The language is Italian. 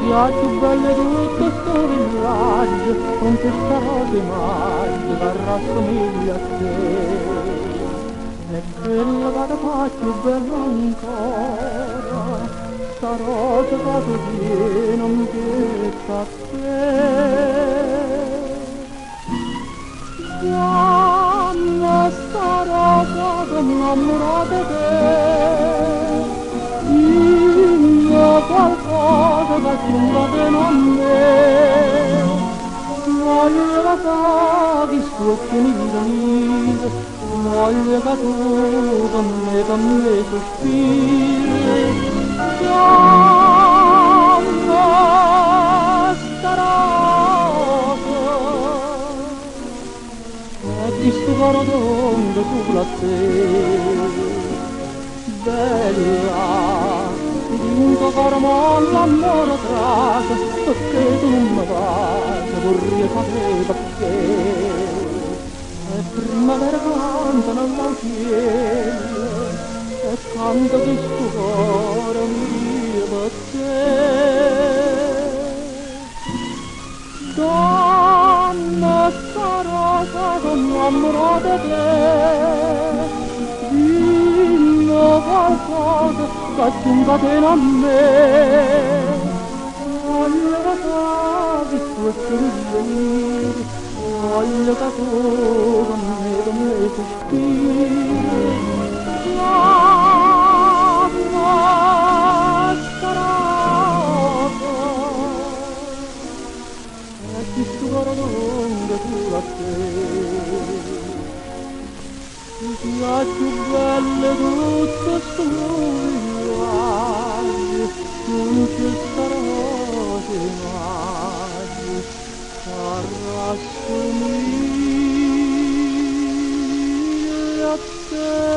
sia più bello tutto sto villaggio, con questa rosa maggio che rassomiglia a te. E quella che ti fa più bella ancora, sta rosa che tu tieni non pietta a te. Quando sta rosa che innamorata di te, dimmi qualcosa che aggiunga bene a me. Voglio che paghi sto occhio nido, voglio che tu con me sospiri. Quando sta rosa e di sto coro d'onde sopra te, bella, di un coro molla l'amore traga, perché tu non mi vai, vorrei sapere perché. E primavera canta nell'auciello, e canta questo cuore mio per te. Donna, sta rosa che innamorata di te, dimmi qualcosa che aggiunga bene a me. Voglio che sapi questo venire, voglio che tu con me sospiri. Mamma, sta rosa e ti sto donde tu la sei. Sia più belle tutto sto villaggio, non c'è sta rosa mai, sarà assomiglia a te.